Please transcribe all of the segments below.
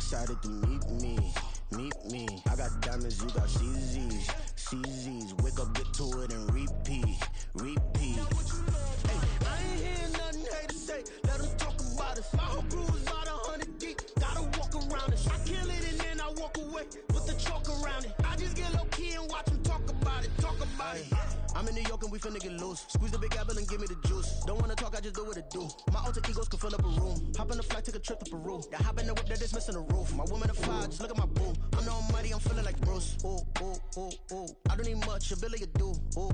excited to meet me. I got diamonds, you got CZs. Wake up, get to it, and repeat. Hey, I ain't hearing nothing haters say. Let them talk about us. My whole crew is about 100 deep. Gotta walk around it. I kill it and then I walk away. Put the chalk around it. I just get low key and watch them talk about it. I'm in New York and we finna get loose. Squeeze the big apple and give me the juice. Don't wanna talk, I just do what it do. My alter egos can fill up a room. Hop on a flight, take a trip to Peru. That hop in the whip that is missing the roof. My woman a fire, just look at my boo. I'm no money, I'm feeling like Bruce. Ooh. I don't need much, ability to do. Ooh.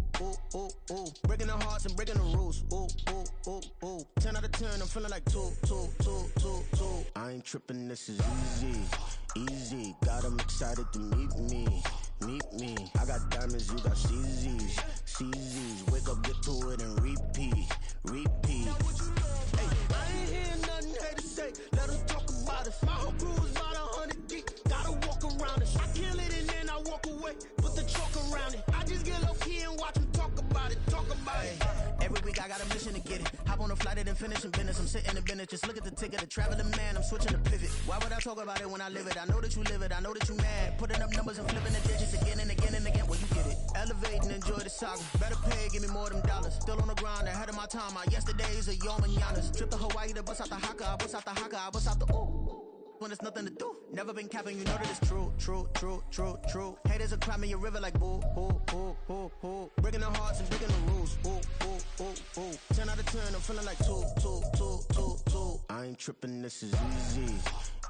Breaking the hearts and breaking the rules. Ooh. 10 out of 10, I'm feeling like two. I ain't tripping, this is easy. Got them excited to meet me. I got diamonds, you got CZs. Wake up, get to it, and repeat. Hey, I ain't hearing nothing haters say. Let them talk about us. My whole crew is about 100 deep. Gotta walk around it. I kill it and then I walk away. Put the chalk around it. I just get low key and watch them talk about it. Every week I got a mission to get it. Hop on a flight and then finish in business. I'm sitting in business, just look at the ticket. A traveling man, I'm switching to pivot. Why would I talk about it when I live it? I know that you live it, I know that you mad. Putting up numbers and flipping the digits again and again. Well, you get it. Elevate and enjoy the saga. Better pay, give me more than dollars. Still on the grind, ahead of my time. My yesterdays are your mananas. Trip to Hawaii to bust out the haka. I bust out the ooh. When there's nothing to do. Never been capping, you know that it's true. Haters will cry me a river like boo. Breaking the hearts and breaking the rules. Ooh. 10 out of 10, I'm feeling like two. I ain't tripping, this is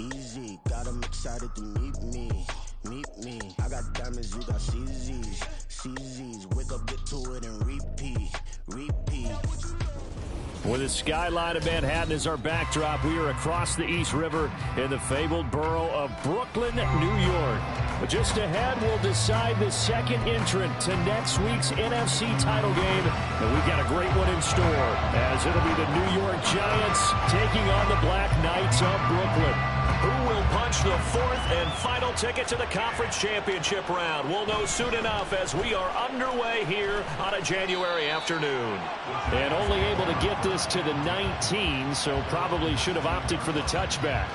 easy. Got them excited to meet me. I got diamonds, you got CZs. Wake up, get to it, and repeat. With the skyline of Manhattan as our backdrop, we are across the East River in the fabled borough of Brooklyn, New York. But just ahead, we'll decide the second entrant to next week's NFC title game. And we've got a great one in store, as it'll be the New York Giants taking on the Black Knights of Brooklyn. Who will punch the fourth and final ticket to the conference championship round? We'll know soon enough as we are underway here on a January afternoon. And only able to get this to the 19, so probably should have opted for the touchback.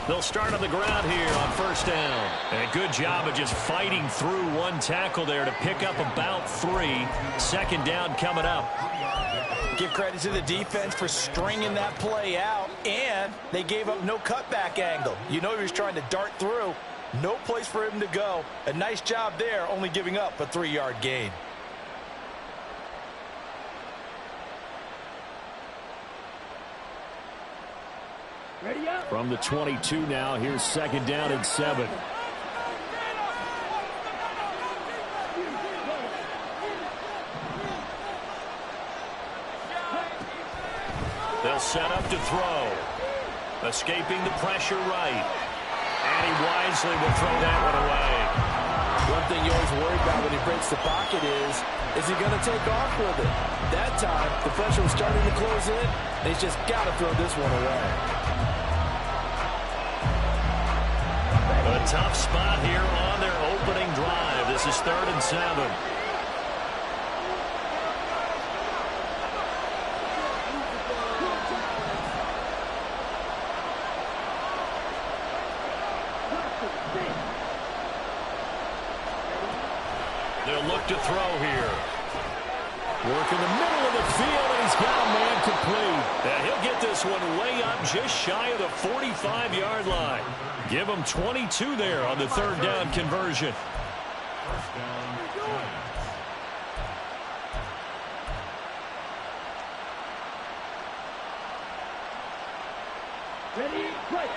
They'll start on the ground here on first down. And a good job of just fighting through one tackle there to pick up about 3. Second down coming up. Give credit to the defense for stringing that play out, and they gave up no cutback angle. You know he was trying to dart through. No place for him to go. A nice job there, only giving up a 3-yard gain. From the 22 now, here's second down and 7. They'll set up to throw. Escaping the pressure right. And he wisely will throw that one away. One thing you always worry about when he breaks the pocket is he going to take off with it? That time, the pressure was starting to close in, and he's just got to throw this one away. A tough spot here on their opening drive. This is 3rd and 7. They'll look to throw here. Work in the middle of the field, and he's got a man complete. And he'll get this one way up just shy of the 45-yard line. Give him 22 there on the 3rd down conversion. Ready, play.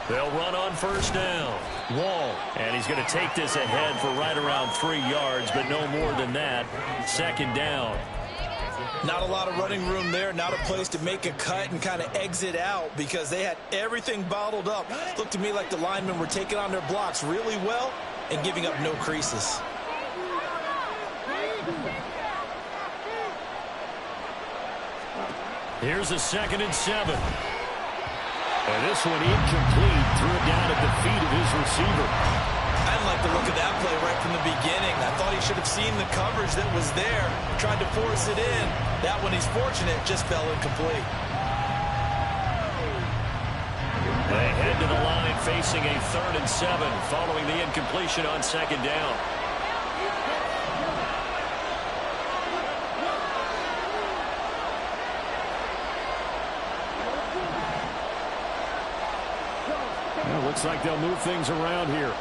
They'll run on first down. Wall, and he's going to take this ahead for right around 3 yards, but no more than that. Second down. Not a lot of running room there, not a place to make a cut and kind of exit out because they had everything bottled up. Looked to me like the linemen were taking on their blocks really well and giving up no creases. Here's a 2nd and 7. And this one incomplete. Threw it down at the feet of his receiver. I didn't like the look of that play right from the beginning. I thought he should have seen the coverage that was there, tried to force it in. That one, he's fortunate, just fell incomplete. They head to the line facing a 3rd and 7 following the incompletion on 2nd down. Well, looks like they'll move things around here.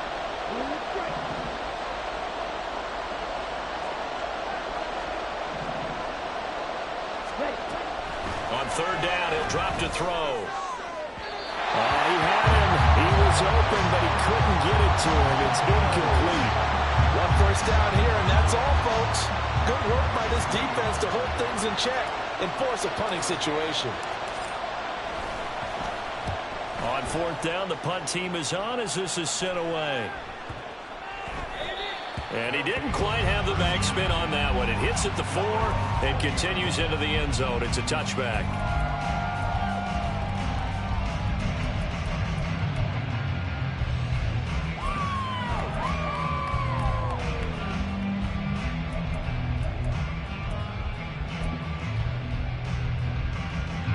On 3rd down, he'll drop to throw. He had him. He was open, but he couldn't get it to him. It's incomplete. 1 first down here, and that's all, folks. Good work by this defense to hold things in check and force a punting situation. On 4th down, the punt team is on as this is sent away. And he didn't quite have the backspin on that one. It hits at the 4 and continues into the end zone. It's a touchback.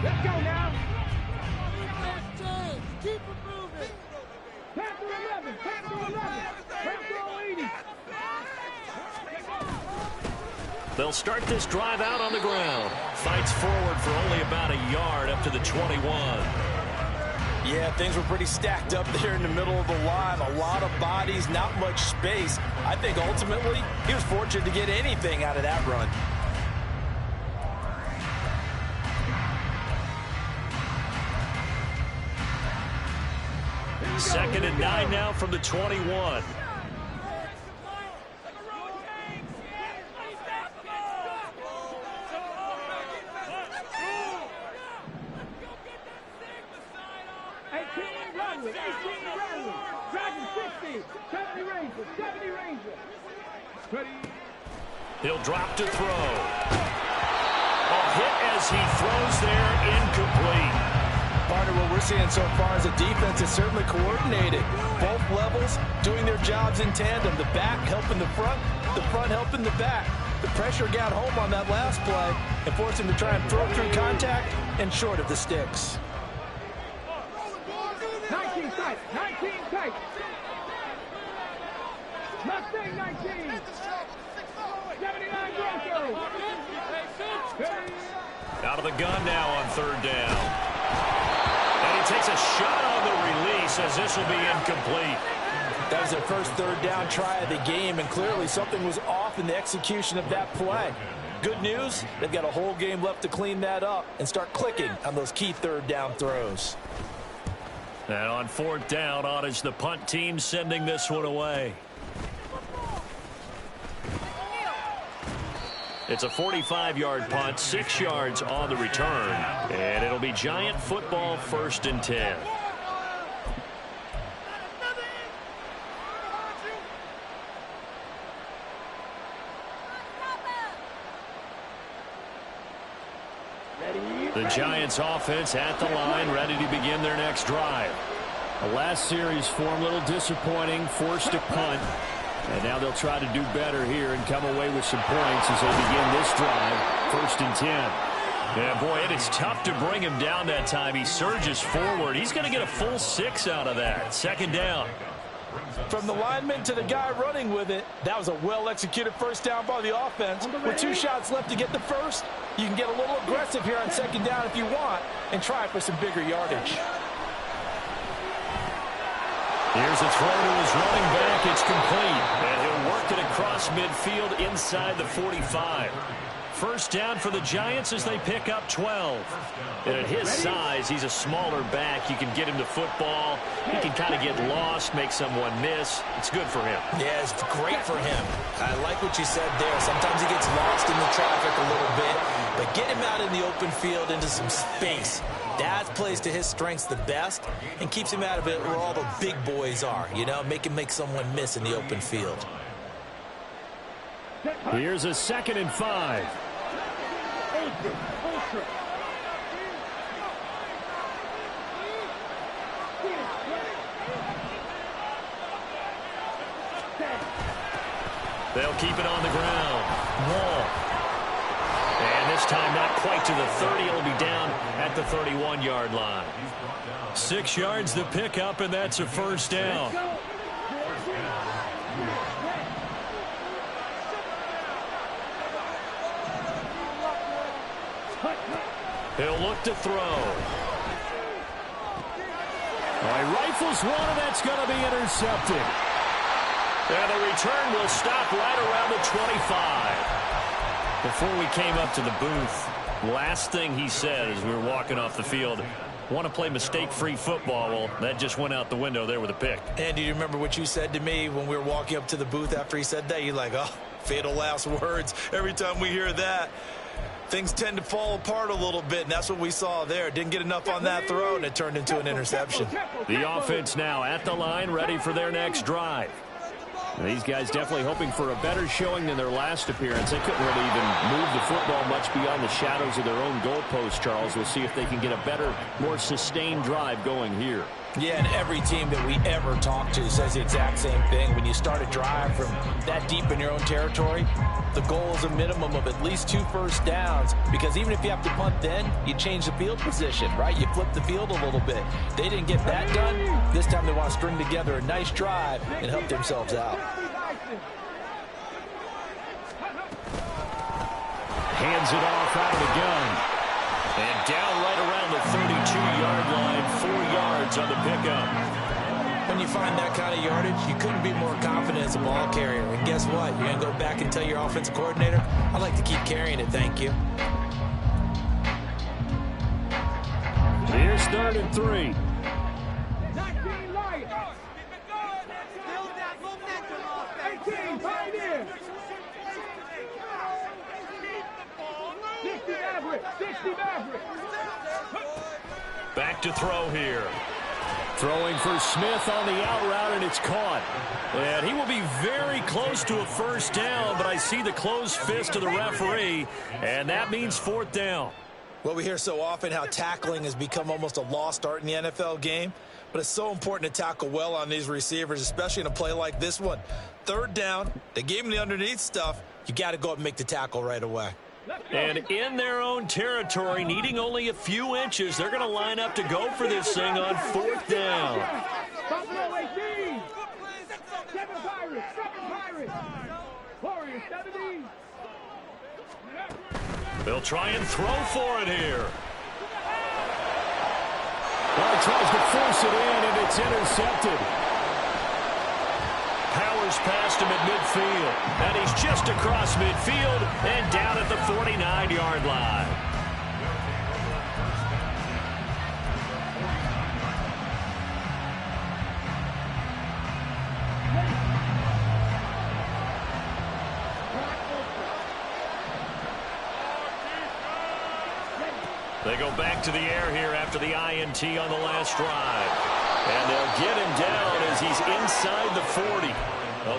Let's go now. Keep it moving. Pass to 11. Pass to 11. Pass to 80. They'll start this drive out on the ground. Fights forward for only about a yard up to the 21. Yeah, things were pretty stacked up there in the middle of the line. A lot of bodies, not much space. I think ultimately he was fortunate to get anything out of that run. Second and 9 now from the 21. He'll drop to throw. A hit as he throws there, incomplete. Partner, what we're seeing so far is the defense is certainly coordinated. Both levels doing their jobs in tandem. The back helping the front helping the back. The pressure got home on that last play and forced him to try and throw through contact and short of the sticks. 19 tight. 19 tight. Mustang 19. 79 Bronco. Out of the gun now on 3rd down. And he takes a shot on the release as this will be incomplete. That was their first 3rd down try of the game, and clearly something was off in the execution of that play. Good news, they've got a whole game left to clean that up and start clicking on those key 3rd down throws. And on 4th down, on is the punt team sending this one away. It's a 45-yard punt, 6 yards on the return. And it'll be Giant football, 1st and 10. The Giants offense at the line, ready to begin their next drive. The last series form a little disappointing, forced a punt. And now they'll try to do better here and come away with some points as they begin this drive, 1st and 10. Yeah, boy, it is tough to bring him down that time. He surges forward. He's going to get a full 6 out of that. 2nd down. From the lineman to the guy running with it, that was a well-executed first down by the offense. With 2 shots left to get the first, you can get a little aggressive here on 2nd down if you want and try for some bigger yardage. Here's a throw to his running back. It's complete. And he'll work it across midfield inside the 45. first down for the Giants as they pick up 12. And at his size, he's a smaller back. You can get him to football. He can kind of get lost, make someone miss. It's good for him. Yeah, it's great for him. I like what you said there. Sometimes he gets lost in the traffic a little bit, but get him out in the open field into some space. That plays to his strengths the best and keeps him out of it where all the big boys are, you know, make him make someone miss in the open field. Here's a 2nd and 5. They'll keep it on the ground. Wall. And this time not quite to the 30. It'll be down at the 31-yard line. 6 yards to pick up, and that's a first down. He'll look to throw. He rifles one, and that's going to be intercepted. And the return will stop right around the 25. Before we came up to the booth, last thing he said as we were walking off the field, want to play mistake-free football. Well, that just went out the window there with a pick. And do you remember what you said to me when we were walking up to the booth after he said that? You're like, oh, fatal last words. Every time we hear that, things tend to fall apart a little bit, and that's what we saw there. Didn't get enough on that throw, and it turned into an interception. The offense now at the line, ready for their next drive. And these guys definitely hoping for a better showing than their last appearance. They couldn't really even move the football much beyond the shadows of their own goalpost, Charles. We'll see if they can get a better, more sustained drive going here. Yeah, and every team that we ever talk to says the exact same thing. When you start a drive from that deep in your own territory, the goal is a minimum of at least 2 first downs, because even if you have to punt then, you change the field position, right? You flip the field a little bit. They didn't get that done. This time they want to string together a nice drive and help themselves out. Hands it off out of the gun. And down right around the 32-yard line, 4 yards on the pickup. When you find that kind of yardage, you couldn't be more confident as a ball carrier. And guess what? You're going to go back and tell your offensive coordinator, I'd like to keep carrying it, thank you. Here's 3rd and 3. Back to throw here. Throwing for Smith on the out route, and it's caught. And he will be very close to a first down, but I see the closed fist of the referee, and that means 4th down. Well, we hear so often how tackling has become almost a lost art in the NFL game, but it's so important to tackle well on these receivers, especially in a play like this one. 3rd down, they gave him the underneath stuff. You got to go up and make the tackle right away. And in their own territory, needing only a few inches, they're going to line up to go for this thing on 4th down. They'll try and throw for it here. Well, he tries to force it in, and it's intercepted. Powers past him at midfield, and he's just across midfield and down at the 49-yard line. They go back to the air here after the INT on the last drive. And they'll get him down as he's inside the 40.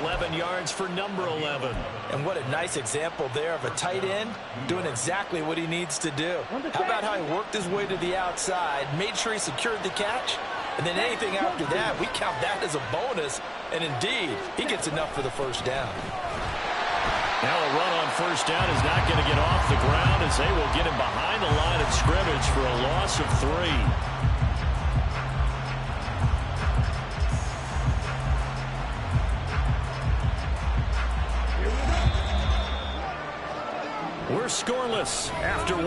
11 yards for number 11. And what a nice example there of a tight end doing exactly what he needs to do. How about how he worked his way to the outside, made sure he secured the catch, and then anything after that, we count that as a bonus. And indeed, he gets enough for the first down. Now a run on first down is not going to get off the ground as they will get him behind the line of scrimmage for a loss of 3. We're scoreless after 1.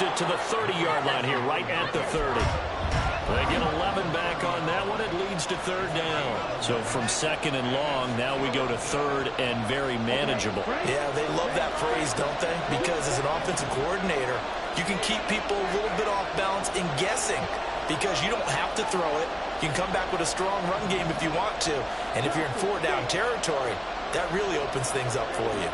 it to the 30-yard line here, right at the 30. They get 11 back on that one. It leads to third down. So from second and long, now we go to third and very manageable. Yeah, they love that phrase, don't they? Because as an offensive coordinator, you can keep people a little bit off balance in guessing because you don't have to throw it. You can come back with a strong run game if you want to. And if you're in four-down territory, that really opens things up for you.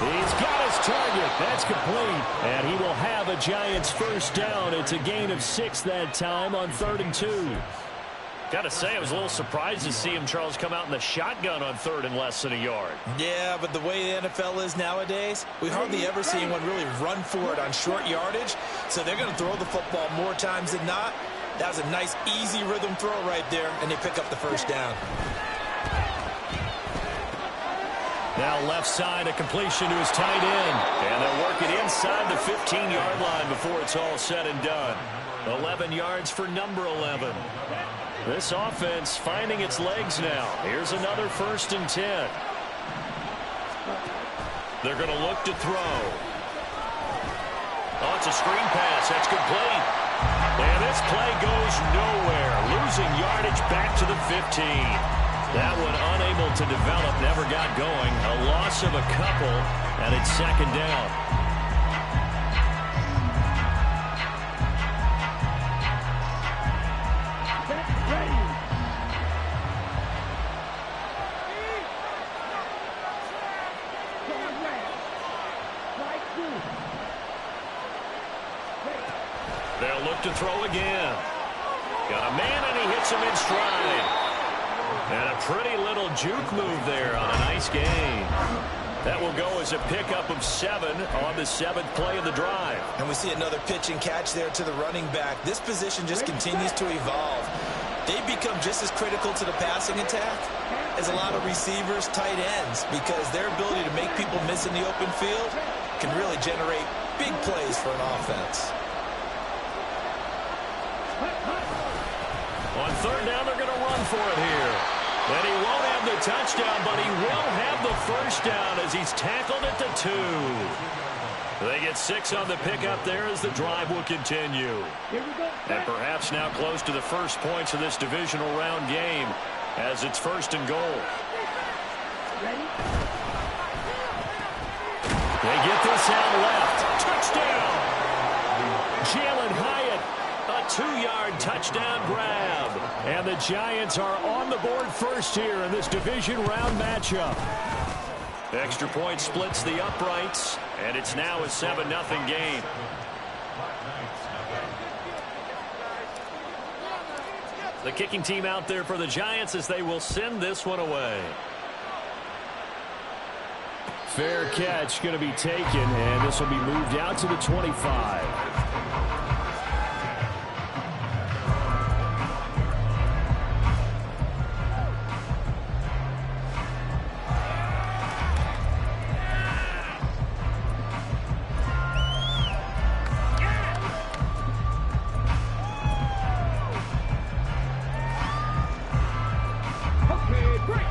He's got his target. That's complete. And he will have a Giants first down. It's a gain of 6 that time on 3rd and 2. Got to say, I was a little surprised to see him, Charles, come out in the shotgun on 3rd and less than a yard. Yeah, but the way the NFL is nowadays, we hardly ever see anyone really run for it on short yardage. So they're going to throw the football more times than not. That was a nice, easy rhythm throw right there, and they pick up the first down. Now left side, a completion to his tight end. And they'll work it inside the 15-yard line before it's all said and done. 11 yards for number 11. This offense finding its legs now. Here's another 1st and 10. They're going to look to throw. Oh, it's a screen pass. That's complete. And this play goes nowhere. Losing yardage back to the 15. That one unable to develop, never got going. A loss of a couple, and it's second down. They'll look to throw again. Got a man, and he hits him in stride. And a pretty little juke move there on a nice gain. That will go as a pickup of 7 on the 7th play of the drive. And we see another pitch and catch there to the running back. This position just continues to evolve. They become just as critical to the passing attack as a lot of receivers, tight ends, because their ability to make people miss in the open field can really generate big plays for an offense. On 3rd down, they're going to run for it here. And he won't have the touchdown, but he will have the first down as he's tackled at the 2. They get 6 on the pickup there as the drive will continue. And perhaps now close to the first points of this divisional round game as it's 1st and goal. They get this out left. Touchdown! Jalen Hyatt, a 2-yard touchdown grab. And the Giants are on the board first here in this division round matchup. Extra point splits the uprights, and it's now a 7-0 game. The kicking team out there for the Giants as they will send this one away. Fair catch going to be taken, and this will be moved out to the 25.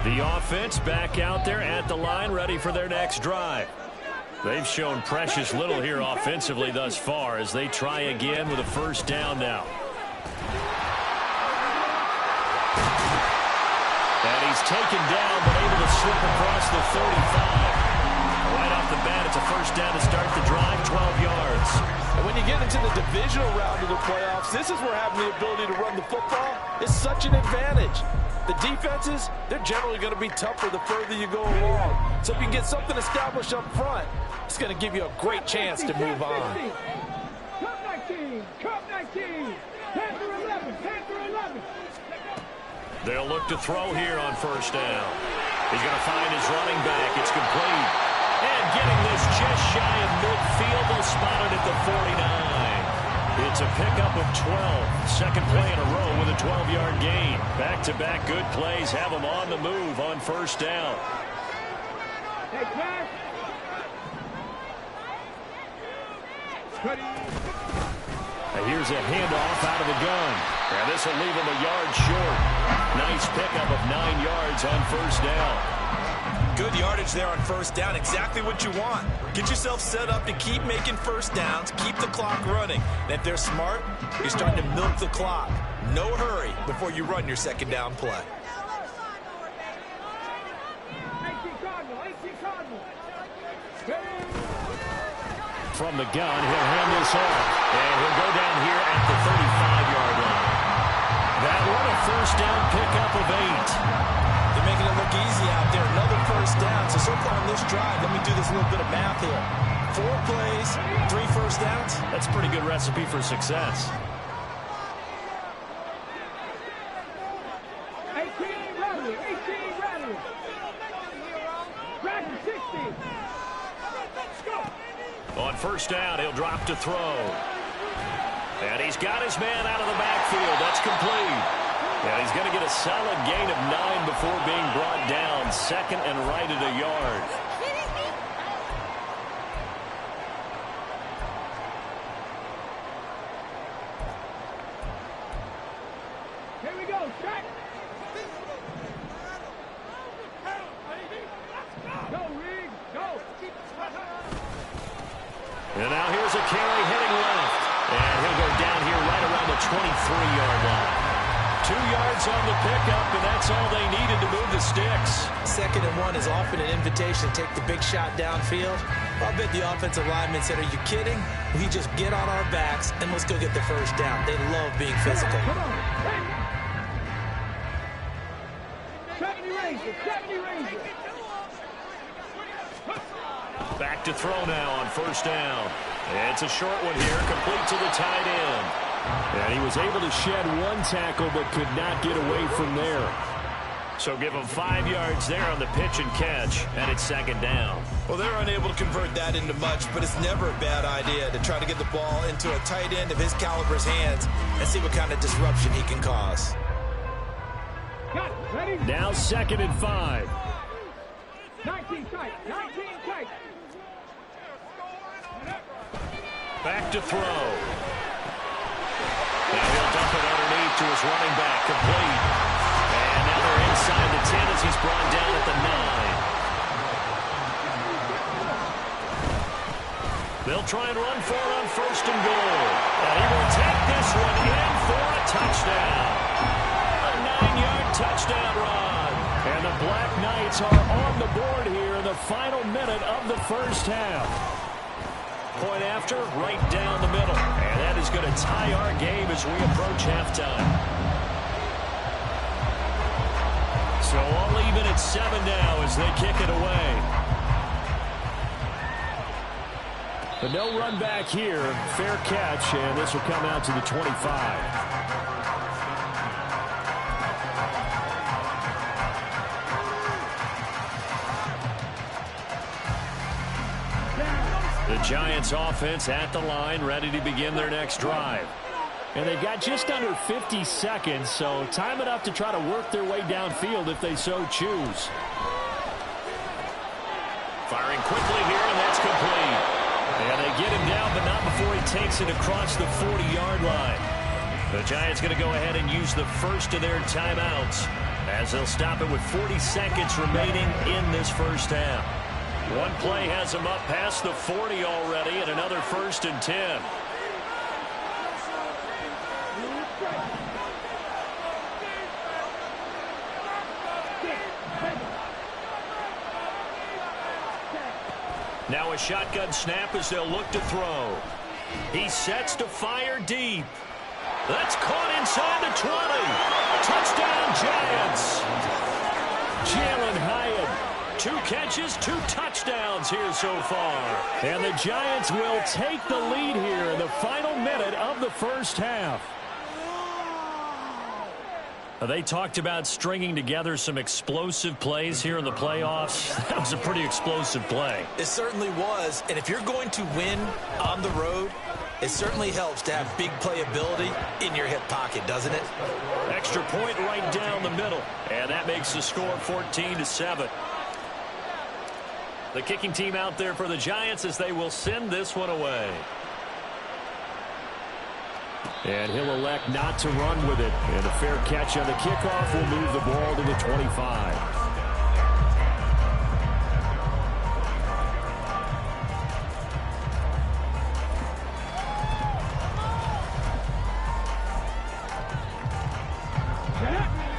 The offense back out there at the line, ready for their next drive. They've shown precious little here offensively thus far as they try again with a first down now. And he's taken down, but able to slip across the 35. Right off the bat, it's a first down to start the drive, 12 yards. And when you get into the divisional round of the playoffs, this is where having the ability to run the football is such an advantage. The defenses, they're generally going to be tougher the further you go along. So if you can get something established up front, it's going to give you a great chance to move on. Cup 19, Cup 19, Panther 11, Panther 11. They'll look to throw here on first down. He's going to find his running back. It's complete. And getting this just shy of midfield, they'll spot it at the 49. It's a pickup of 12. Second play in a row with a 12-yard gain. Back-to-back good plays have them on the move on first down. Hey, pass. And here's a handoff out of the gun. And this will leave him a yard short. Nice pickup of 9 yards on first down. Good yardage there on first down. Exactly what you want. Get yourself set up to keep making first downs, keep the clock running. And if they're smart, you're starting to milk the clock. No hurry before you run your second down play. From the gun, he'll hand this off. And he'll go down here at the 35-yard line. That one a first down pickup of 8. They're making it look easy out there. Another first down. So far on this drive, let me do this little bit of math here. 4 plays, 3 first downs. That's a pretty good recipe for success. 18 ready. Grab 60. On first down, he'll drop to throw. And he's got his man out of the backfield. That's complete. And he's going to get a solid gain of 9 before being brought down. Second and right at a yard. Here we go. Check. Go, Reed. Go. And now here's a carry heading left. And he'll go down here right around the 23-yard line. 2 yards on the pickup, and that's all they needed to move the sticks. 2nd and 1 is often an invitation to take the big shot downfield. I'll bet the offensive lineman said, are you kidding? We just get on our backs, and let's go get the first down. They love being physical. Come on. 70 Ranger. Back to throw now on first down. It's a short one here, complete to the tight end. And he was able to shed 1 tackle, but could not get away from there. So give him 5 yards there on the pitch and catch, and it's 2nd down. Well, they're unable to convert that into much, but it's never a bad idea to try to get the ball into a tight end of his caliber's hands and see what kind of disruption he can cause. Now 2nd and 5. 19 tight. Back to throw. Now he'll dump it underneath to his running back, complete. And now they're inside the 10 as he's brought down at the 9. They'll try and run for it on 1st and goal. And he will take this one in for a touchdown. A 9-yard touchdown run. And the Black Knights are on the board here in the final minute of the first half. Point after, right down the middle. And that is going to tie our game as we approach halftime. So all even at 7 now as they kick it away. But no run back here. Fair catch, and this will come out to the 25. The Giants offense at the line, ready to begin their next drive. And they've got just under 50 seconds, so time enough to try to work their way downfield if they so choose. Firing quickly here, and that's complete. And they get him down, but not before he takes it across the 40-yard line. The Giants going to go ahead and use the first of their timeouts as they'll stop it with 40 seconds remaining in this first half. One play has him up past the 40 already, and another 1st and 10. Now a shotgun snap as they'll look to throw. He sets to fire deep. That's caught inside the 20. Touchdown, Giants. Jalen Hyatt. 2 catches, 2 touchdowns here so far. And the Giants will take the lead here in the final minute of the first half. They talked about stringing together some explosive plays here in the playoffs. That was a pretty explosive play. It certainly was. And if you're going to win on the road, it certainly helps to have big playability in your hip pocket, doesn't it? Extra point right down the middle. And that makes the score 14-7. The kicking team out there for the Giants as they will send this one away. And he'll elect not to run with it. And a fair catch on the kickoff will move the ball to the 25.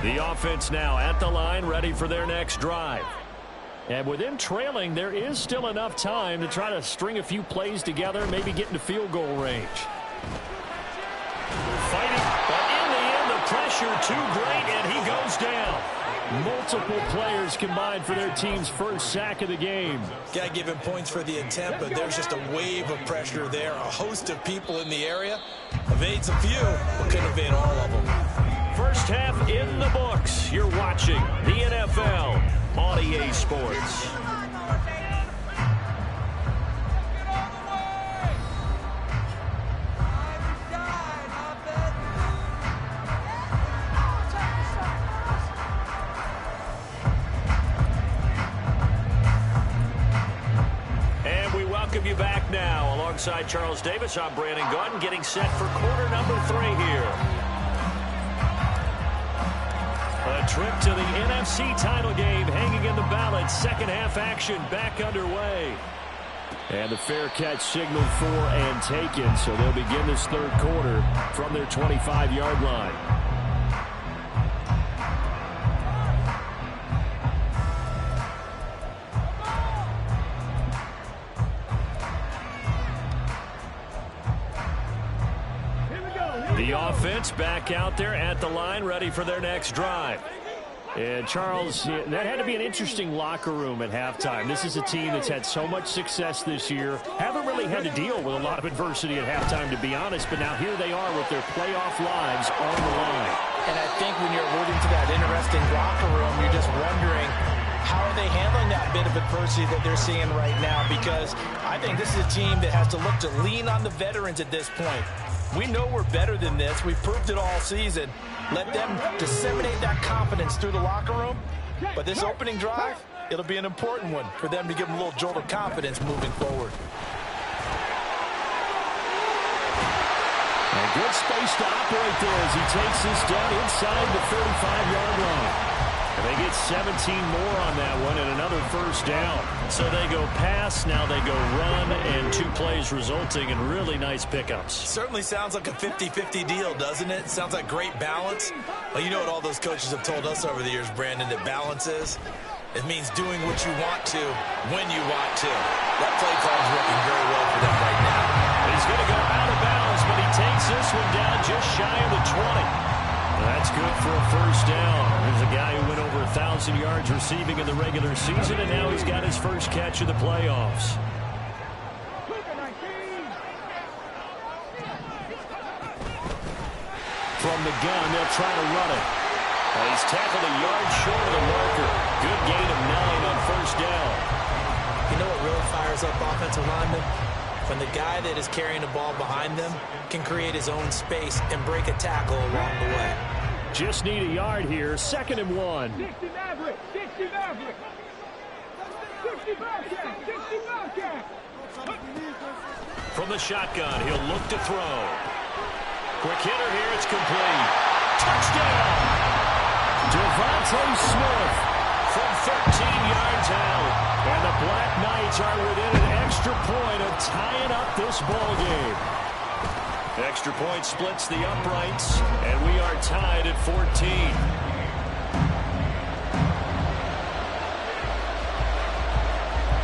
The offense now at the line, ready for their next drive. And with them trailing, there is still enough time to try to string a few plays together, maybe get into field goal range. Fighting, but in the end, the pressure too great, and he goes down. Multiple players combined for their team's first sack of the game. Got to give him points for the attempt, but there's just a wave of pressure there. A host of people in the area. Evades a few, but couldn't evade all of them. First half in the books. You're watching the NFL on EA Sports. Welcome you back now. Alongside Charles Davis, I'm Brandon Gaudin, getting set for quarter number 3 here. A trip to the NFC title game hanging in the balance. Second half action back underway. And the fair catch signaled for and taken, so they'll begin this third quarter from their 25-yard line. The offense back out there at the line, ready for their next drive. And Charles, that had to be an interesting locker room at halftime. This is a team that's had so much success this year. Haven't really had to deal with a lot of adversity at halftime, to be honest. But now here they are with their playoff lives on the line. And I think when you're alluding to that interesting locker room, you're just wondering, how are they handling that bit of adversity that they're seeing right now? Because I think this is a team that has to look to lean on the veterans at this point. We know we're better than this. We've proved it all season. Let them disseminate that confidence through the locker room. But this opening drive, it'll be an important one for them to give them a little jolt of confidence moving forward. A good space to operate there as he takes this down inside the 35-yard line. And they get 17 more on that one and another first down. So they go pass, now they go run, and 2 plays resulting in really nice pickups. Certainly sounds like a 50-50 deal, doesn't it? Sounds like great balance. Well, you know what all those coaches have told us over the years, Brandon, that balance is? It means doing what you want to when you want to. That play call is working very well for them right now. He's going to go out of bounds, but he takes this one down just shy of the 20. That's good for a first down. There's a guy who went over 1,000 yards receiving in the regular season, and now he's got his first catch of the playoffs. From the gun, they'll try to run it. He's tackled a yard short of the marker. Good gain of 9 on first down. You know what really fires up offensive linemen? When the guy that is carrying the ball behind them can create his own space and break a tackle along the way. Just need a yard here. 2nd and 1. 60 Maverick. 60 Maverick. 60 Bobcat. 60 Bobcat. From the shotgun, he'll look to throw. Quick hitter here. It's complete. Touchdown. Devontae Smith from 13 yards out. And the Black Knights are within an extra point of tying up this ball game. Extra point splits the uprights, and we are tied at 14.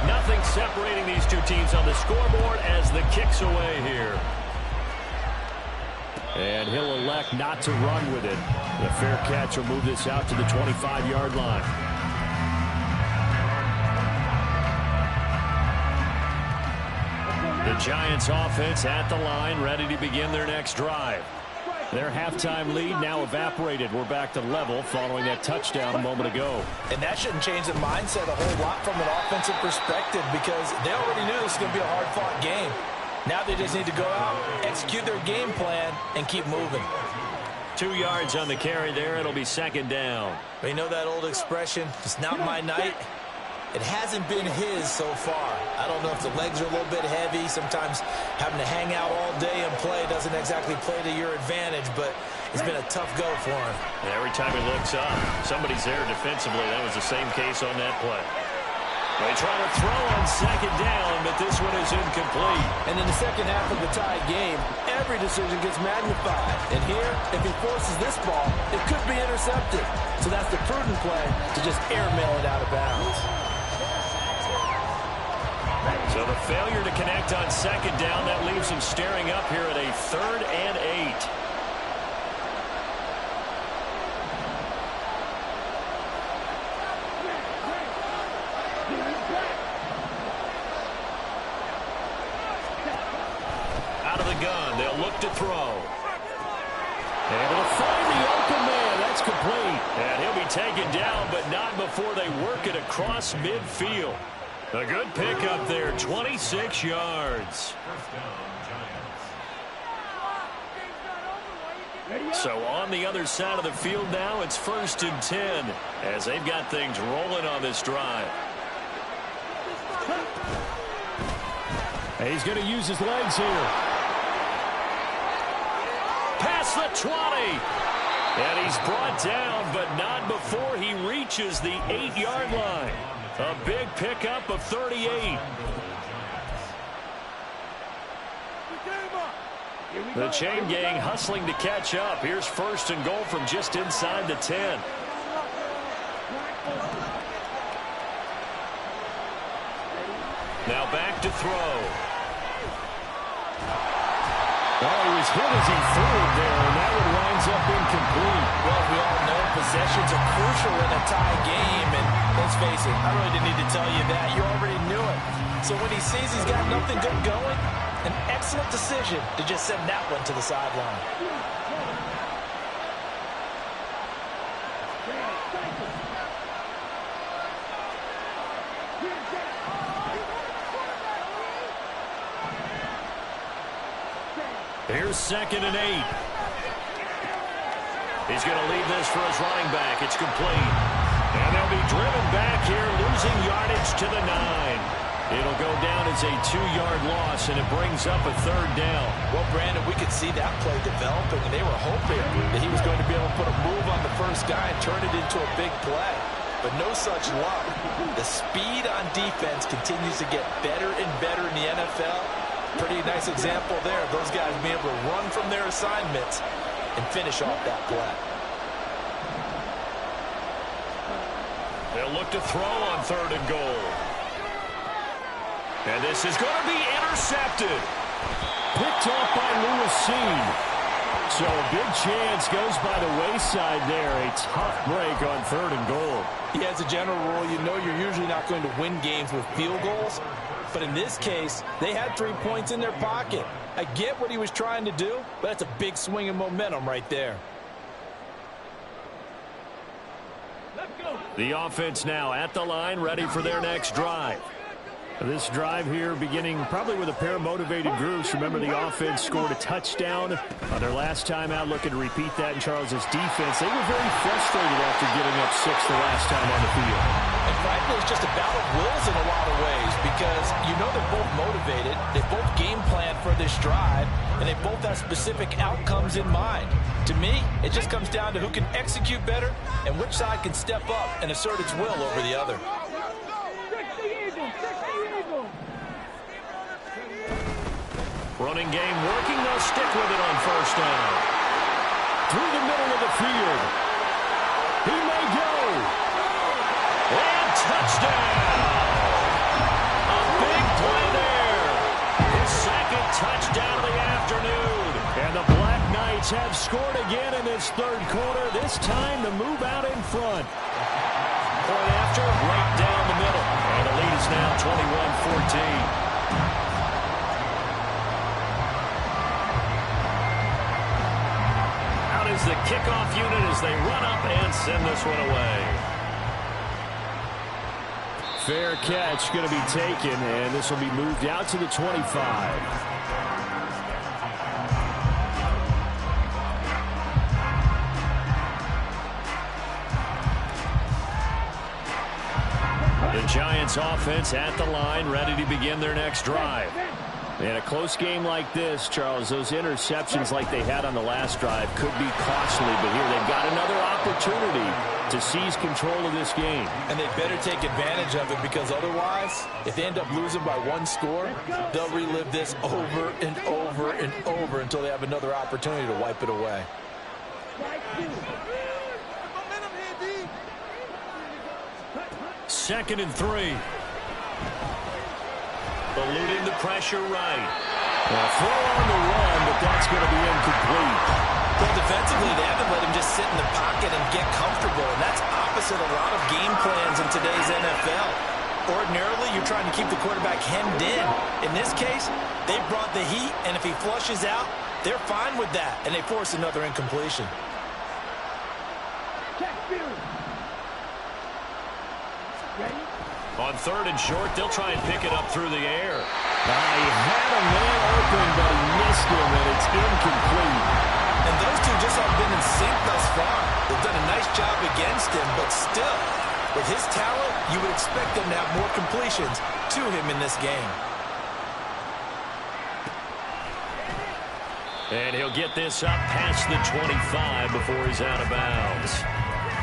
Nothing separating these two teams on the scoreboard as the kick's away here. And he'll elect not to run with it. The fair catch will move this out to the 25-yard line. The Giants offense at the line, ready to begin their next drive. Their halftime lead now evaporated. We're back to level following that touchdown a moment ago. And that shouldn't change the mindset a whole lot from an offensive perspective because they already knew this was going to be a hard-fought game. Now they just need to go out, execute their game plan, and keep moving. 2 yards on the carry there. It'll be 2nd down. But you know that old expression, it's not my night? It hasn't been his so far. I don't know if the legs are a little bit heavy. Sometimes having to hang out all day and play doesn't exactly play to your advantage, but it's been a tough go for him. And every time he looks up, somebody's there defensively. That was the same case on that play. They try to throw on 2nd down, but this one is incomplete. And in the second half of the tied game, every decision gets magnified. And here, if he forces this ball, it could be intercepted. So that's the prudent play to just airmail it out of bounds. So the failure to connect on second down, that leaves him staring up here at a 3rd and 8. Out of the gun, they'll look to throw. Able to find the open man. That's complete. And he'll be taken down, but not before they work it across midfield. A good pickup there, 26 yards. So on the other side of the field now, it's 1st and 10 as they've got things rolling on this drive. He's going to use his legs here. Past the 20. And he's brought down, but not before he reaches the 8-yard line. A big pickup of 38. The chain gang hustling to catch up. Here's 1st and goal from just inside the 10. Now back to throw. Oh, he was hit as he threw it there, and that one winds up incomplete. Well, we all know possessions are crucial in a tie game, and let's face it, I really didn't need to tell you that. You already knew it. So when he sees he's got nothing good going, an excellent decision to just send that one to the sideline. Here's 2nd and 8. He's going to leave this for his running back. It's complete. And they'll be driven back here, losing yardage to the 9. It'll go down as a 2-yard loss, and it brings up a 3rd down. Well, Brandon, we could see that play developing, and they were hoping that he was going to be able to put a move on the first guy and turn it into a big play. But no such luck. The speed on defense continues to get better and better in the NFL. Pretty nice example there of those guys being able to run from their assignments and finish off that play. They'll look to throw on 3rd and goal. And this is going to be intercepted. Picked off by Lewis. So a big chance goes by the wayside there. A tough break on 3rd and goal. Yeah, as a general rule, you know you're usually not going to win games with field goals. But in this case, they had 3 points in their pocket. I get what he was trying to do, but that's a big swing of momentum right there. The offense now at the line, ready for their next drive. This drive here beginning probably with a pair of motivated groups. Remember, the offense scored a touchdown on their last time out, looking to repeat that in Charles's defense. They were very frustrated after giving up 6 the last time on the field. And frankly, it's just a battle of wills in a lot of ways because you know they're both motivated, they both game plan for this drive, and they both have specific outcomes in mind. To me, it just comes down to who can execute better and which side can step up and assert its will over the other. Running game working. They'll stick with it on 1st down. Through the middle of the field. He may go. And touchdown. A big play there. His 2nd touchdown of the afternoon. And the Black Knights have scored again in this 3rd quarter. This time to move out in front. Point after, right down the middle. And the lead is now 21-14. Is the kickoff unit as they run up and send this one away. Fair catch going to be taken, and this will be moved out to the 25. The Giants offense at the line, ready to begin their next drive. In a close game like this, Charles, those interceptions like they had on the last drive could be costly, but here they've got another opportunity to seize control of this game. And they better take advantage of it, because otherwise, if they end up losing by one score, they'll relive this over and over and over until they have another opportunity to wipe it away. Second and 3. Eluding the pressure right. Well, throw on the run, but that's going to be incomplete. Well, defensively, they haven't let him just sit in the pocket and get comfortable, and that's opposite a lot of game plans in today's NFL. Ordinarily, you're trying to keep the quarterback hemmed in. In this case, they brought the heat, and if he flushes out, they're fine with that, and they force another incompletion. On third and short, they'll try and pick it up through the air. He had a man open, but he missed him, and it's incomplete. And those two just haven't been in sync thus far. They've done a nice job against him, but still, with his talent, you would expect them to have more completions to him in this game. And he'll get this up past the 25 before he's out of bounds.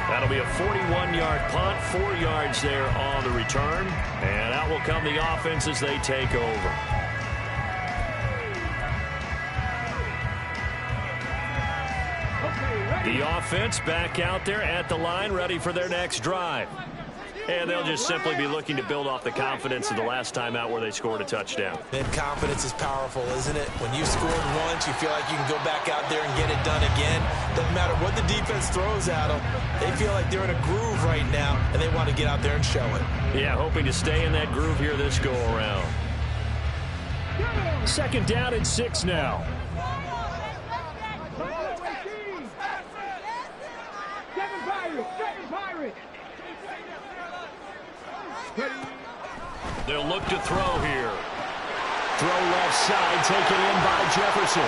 That'll be a 41-yard punt, 4 yards there on the return. And out will come the offense as they take over. The offense back out there at the line, ready for their next drive. And they'll just simply be looking to build off the confidence of the last time out where they scored a touchdown. And confidence is powerful, isn't it? When you scored once, you feel like you can go back out there and get it done again. Doesn't matter what the defense throws at them. They feel like they're in a groove right now, and they want to get out there and show it. Yeah, hoping to stay in that groove here this go-around. Second down and 6 now. They'll look to throw here. Throw left side, taken in by Jefferson.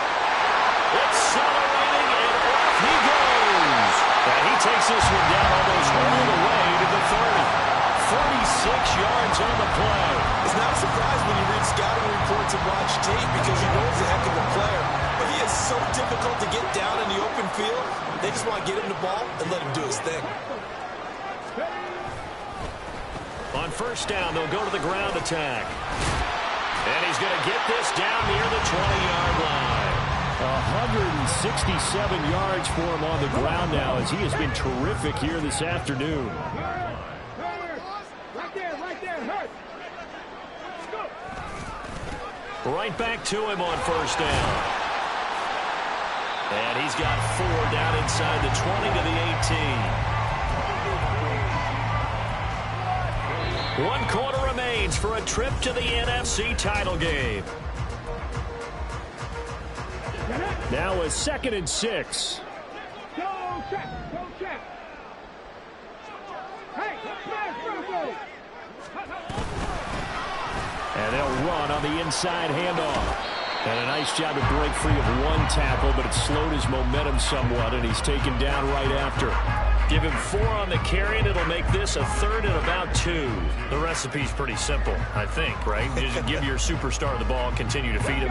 Accelerating, and off he goes. And he takes this one down almost all the way to the 30. 46 yards on the play. It's not a surprise when you read scouting reports and watch tape, because you know he's a heck of a player. But he is so difficult to get down in the open field. They just want to get him the ball and let him do his thing. On first down, they'll go to the ground attack. And he's going to get this down near the 20-yard line. 167 yards for him on the ground now, as he has been terrific here this afternoon. Right back to him on first down. And he's got 4 down inside the 20 to the 18. 1 quarter remains for a trip to the NFC title game. Now a 2nd and 6. Go check. Hey, and they'll run on the inside handoff. And a nice job to break free of 1 tackle, but it slowed his momentum somewhat, and he's taken down right after. Give him 4 on the carry, and it'll make this a 3rd and about 2. The recipe's pretty simple, I think, right? Just give your superstar the ball and continue to feed him.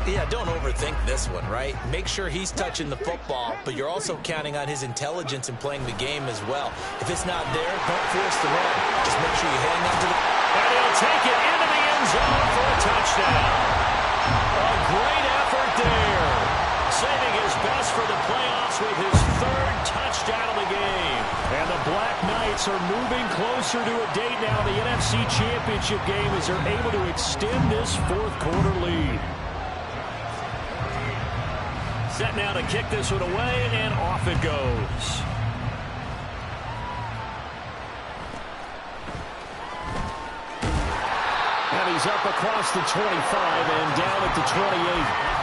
Yeah, don't overthink this one, right? Make sure he's touching the football, but you're also counting on his intelligence in playing the game as well. If it's not there, don't force the run. Just make sure you hang on to the... And he'll take it into the end zone for a touchdown. A great effort there. Saving his best for the playoffs with his 3rd touchdown of the game. And the Black Knights are moving closer to a date now in the NFC Championship game as they're able to extend this 4th quarter lead. Set now to kick this one away, and off it goes. And he's up across the 25 and down at the 28.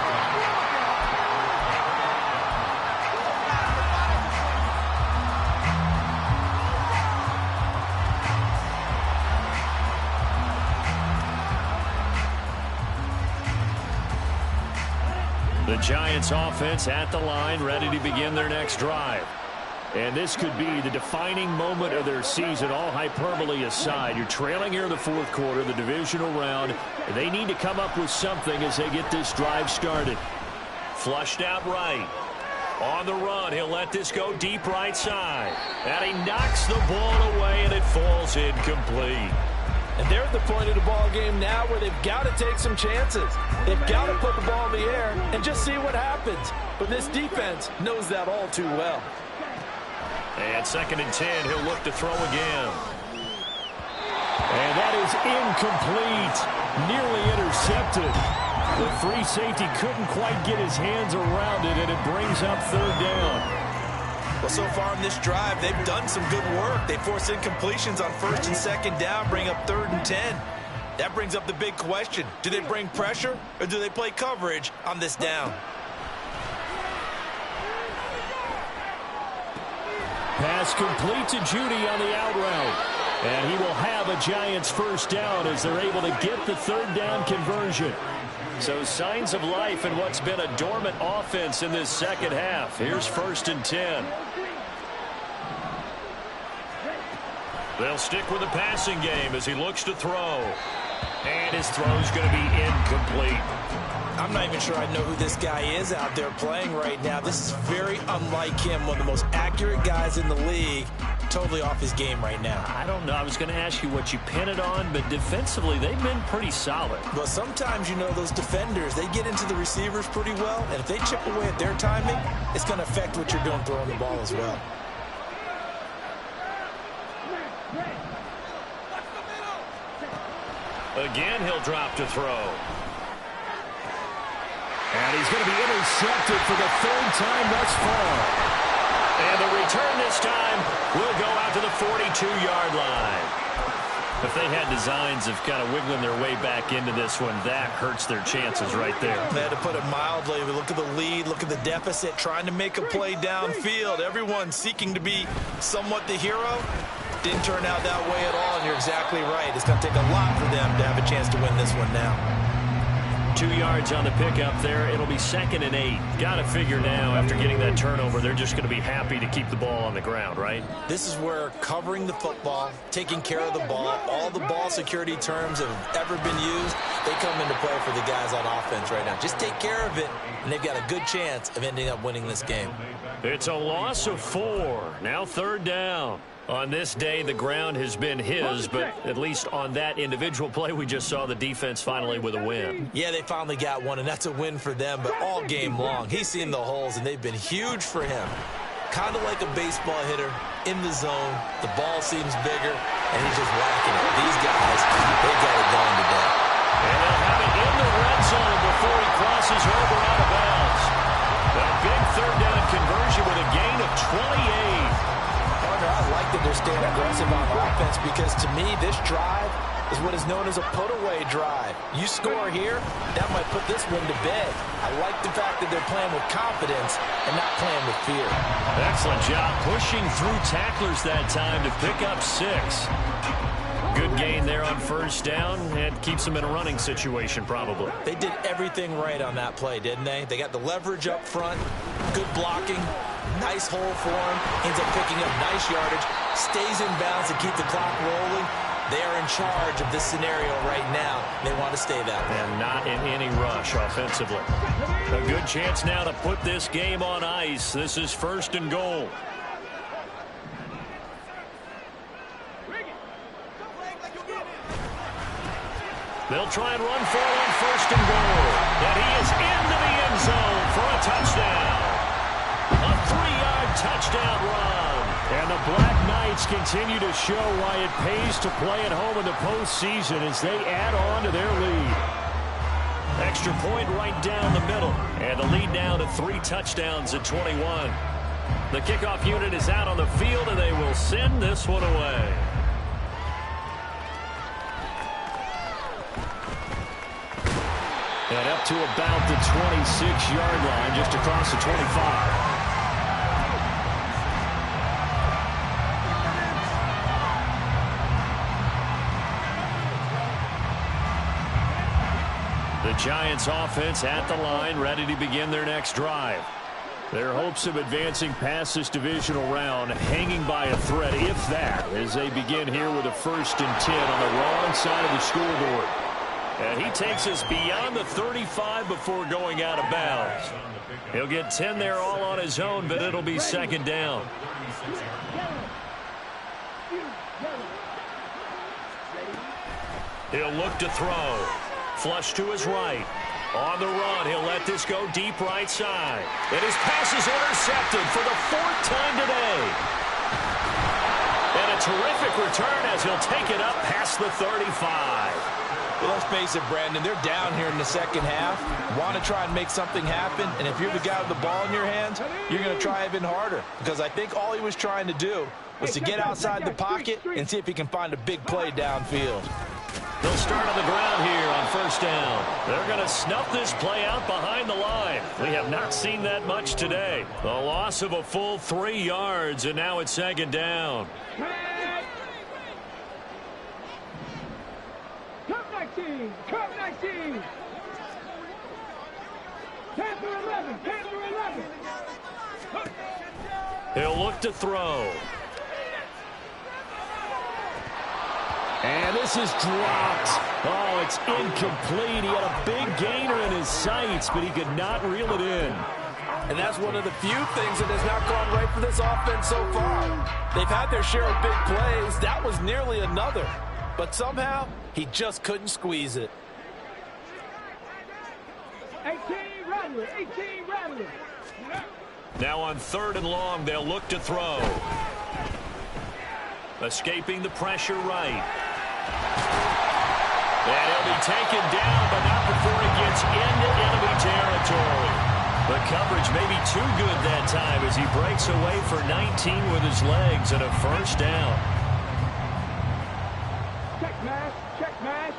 The Giants offense at the line, ready to begin their next drive. And this could be the defining moment of their season, all hyperbole aside. You're trailing here in the fourth quarter, the divisional round. They need to come up with something as they get this drive started. Flushed out right. On the run, he'll let this go deep right side. And he knocks the ball away, and it falls incomplete. And they're at the point of the ball game now where they've got to take some chances. They've got to put the ball in the air and just see what happens. But this defense knows that all too well. And 2nd and 10, he'll look to throw again. And that is incomplete. Nearly intercepted. The free safety couldn't quite get his hands around it, and it brings up 3rd down. Well, so far in this drive, they've done some good work. They force incompletions on 1st and 2nd down, bring up 3rd and 10. That brings up the big question. Do they bring pressure, or do they play coverage on this down? Pass complete to Judy on the out route. And he will have a Giants 1st down as they're able to get the 3rd down conversion. So signs of life in what's been a dormant offense in this second half. Here's 1st and 10. They'll stick with the passing game as he looks to throw. And his throw's going to be incomplete. I'm not even sure I know who this guy is out there playing right now. This is very unlike him, one of the most accurate guys in the league. Totally off his game right now. I don't know. I was going to ask you what you pin it on, but defensively, they've been pretty solid. But sometimes, you know, those defenders, they get into the receivers pretty well, and if they chip away at their timing, it's going to affect what you're doing throwing the ball as well. Again, he'll drop to throw. And he's going to be intercepted for the 3rd time thus far. And the return this time will go out to the 42-yard line. If they had designs of kind of wiggling their way back into this one, that hurts their chances right there. They had to put it mildly. Look at the lead, look at the deficit, trying to make a play downfield. Everyone seeking to be somewhat the hero. Didn't turn out that way at all, and you're exactly right. It's going to take a lot for them to have a chance to win this one now. 2 yards on the pickup there. It'll be 2nd and 8. Got to figure now, after getting that turnover, they're just going to be happy to keep the ball on the ground, right? This is where covering the football, taking care of the ball, all the ball security terms that have ever been used, they come into play for the guys on offense right now. Just take care of it, and they've got a good chance of ending up winning this game. It's a loss of 4. Now 3rd down. On this day, the ground has been his, but at least on that individual play, we just saw the defense finally with a win. Yeah, they finally got one, and that's a win for them, but all game long, he's seen the holes, and they've been huge for him. Kind of like a baseball hitter in the zone. The ball seems bigger, and he's just whacking it. These guys, they got it going today. And they'll have it in the red zone before he crosses over out of bounds. A big 3rd down conversion with a gain of 28. I like that they're staying aggressive on offense because, to me, this drive is what is known as a put-away drive. You score here, that might put this one to bed. I like the fact that they're playing with confidence and not playing with fear. Excellent job pushing through tacklers that time to pick up 6. Good gain there on 1st down and keeps them in a running situation probably. They did everything right on that play, didn't they? They got the leverage up front, good blocking, nice hole for him, ends up picking up nice yardage, stays in bounds to keep the clock rolling. They are in charge of this scenario right now. They want to stay that way. And not in any rush offensively. A good chance now to put this game on ice. This is 1st and goal. They'll try and run for it on 1st and goal. And he is into the end zone for a touchdown. A 3-yard touchdown run. And the Black Knights continue to show why it pays to play at home in the postseason as they add on to their lead. Extra point right down the middle. And the lead now to 3 touchdowns at 21. The kickoff unit is out on the field, and they will send this one away. And up to about the 26-yard line, just across the 25. The Giants offense at the line, ready to begin their next drive. Their hopes of advancing past this divisional round hanging by a thread, if that, as they begin here with a 1st and 10 on the wrong side of the scoreboard. And he takes us beyond the 35 before going out of bounds. He'll get 10 there all on his own, but it'll be 2nd down. He'll look to throw. Flush to his right. On the run, he'll let this go deep right side. And his pass is intercepted for the 4th time today. And a terrific return as he'll take it up past the 35. Well, let's face it, Brandon, they're down here in the 2nd half. Want to try and make something happen, and if you're the guy with the ball in your hands, you're going to try even harder. Because I think all he was trying to do was to get outside the pocket and see if he can find a big play downfield. They'll start on the ground here on 1st down. They're going to snuff this play out behind the line. We have not seen that much today. The loss of a full 3 yards, and now it's 2nd down. Come 19. Come 19. 10 through 11. 10 through 11. He'll look to throw. And this is dropped. Oh, it's incomplete. He had a big gainer in his sights, but he could not reel it in. And that's one of the few things that has not gone right for this offense so far. They've had their share of big plays. That was nearly another. But somehow, he just couldn't squeeze it. 18 Rattler. 18 Rattler. Now on 3rd and long, they'll look to throw. Escaping the pressure right. And he'll be taken down, but not before he gets into enemy territory. The coverage may be too good that time as he breaks away for 19 with his legs and a 1st down. Check mash. Check mash.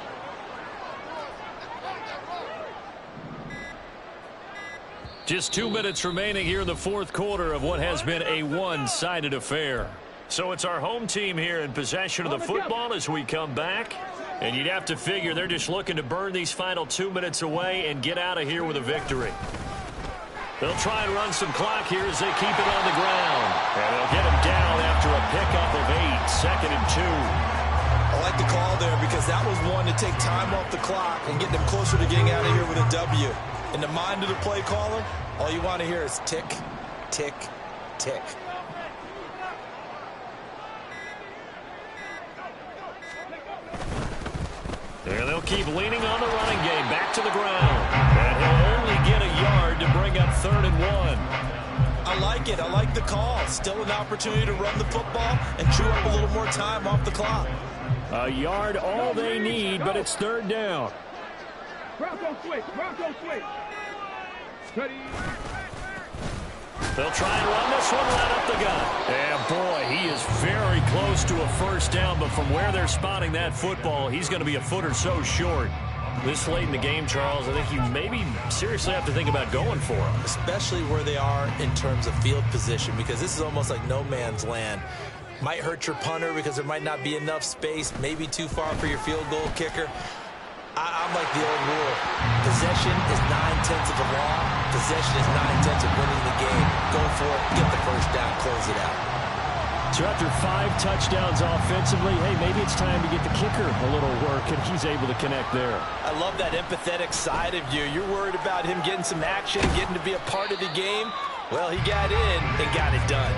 Just 2 minutes remaining here in the 4th quarter of what has been a one-sided affair. So it's our home team here in possession of the football as we come back. And you'd have to figure they're just looking to burn these final 2 minutes away and get out of here with a victory. They'll try and run some clock here as they keep it on the ground. And they'll get him down after a pickup of 8, 2nd and 2. I like the call there because that was one to take time off the clock and get them closer to getting out of here with a W. In the mind of the play caller, all you want to hear is tick, tick, tick. And they'll keep leaning on the running game. Back to the ground. And he'll only get a yard to bring up 3rd and 1. I like it. I like the call. Still an opportunity to run the football and chew up a little more time off the clock. A yard all they need, but it's 3rd down. Bronco switch. Bronco switch. Ready. They'll try and run this one right up the gut. And boy, he is very close to a 1st down, but from where they're spotting that football, he's going to be a foot or so short. This late in the game, Charles, I think you maybe seriously have to think about going for him. Especially where they are in terms of field position, because this is almost like no man's land. Might hurt your punter because there might not be enough space, maybe too far for your field goal kicker. I'm like the old rule. Possession is 9/10 of the law. Possession is 9/10 of winning the game. Go for it. Get the 1st down. Close it out. So after 5 touchdowns offensively, hey, maybe it's time to get the kicker a little work, and he's able to connect there. I love that empathetic side of you. You're worried about him getting some action, getting to be a part of the game. Well, he got in and got it done.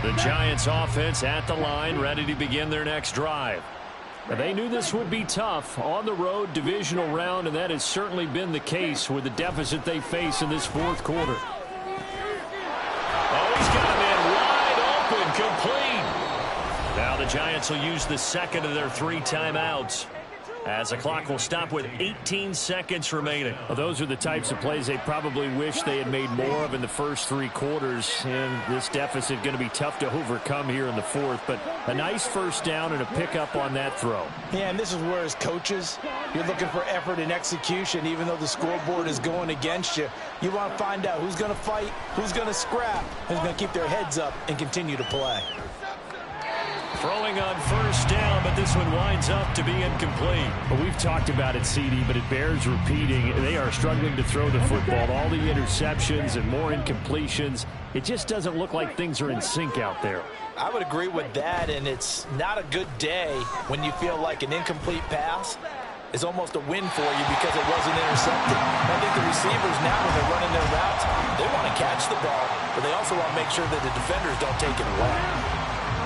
The Giants offense at the line, ready to begin their next drive. They knew this would be tough on the road divisional round, and that has certainly been the case with the deficit they face in this 4th quarter. Oh, he's got a man wide open, complete. Now the Giants will use the 2nd of their 3 timeouts, as the clock will stop with 18 seconds remaining. Well, those are the types of plays they probably wish they had made more of in the first 3 quarters, and this deficit going to be tough to overcome here in the 4th, but a nice 1st down and a pickup on that throw. Yeah, and this is where as coaches, you're looking for effort and execution. Even though the scoreboard is going against you, you want to find out who's going to fight, who's going to scrap, who's going to keep their heads up and continue to play. Throwing on first down, but this one winds up to be incomplete. Well, we've talked about it, CD, but it bears repeating. They are struggling to throw the football. All the interceptions and more incompletions. It just doesn't look like things are in sync out there. I would agree with that, and it's not a good day when you feel like an incomplete pass is almost a win for you because it wasn't intercepted. I think the receivers now, when they're running their routes, they want to catch the ball, but they also want to make sure that the defenders don't take it away.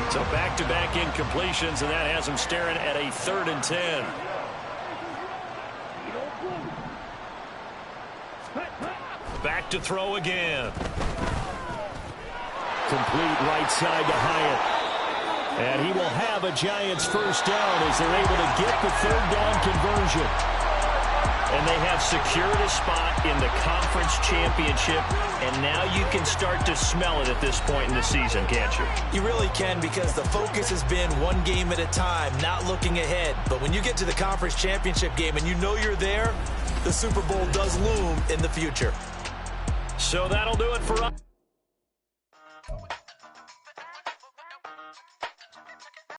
So back-to-back incompletions, and that has them staring at a 3rd and 10. Back to throw again. Complete right side to Hyatt. And he will have a Giants first down as they're able to get the 3rd down conversion. And they have secured a spot in the conference championship, and now you can start to smell it at this point in the season, can't you? You really can, because the focus has been one game at a time, not looking ahead. But when you get to the conference championship game and you know you're there, the Super Bowl does loom in the future. So that'll do it for us.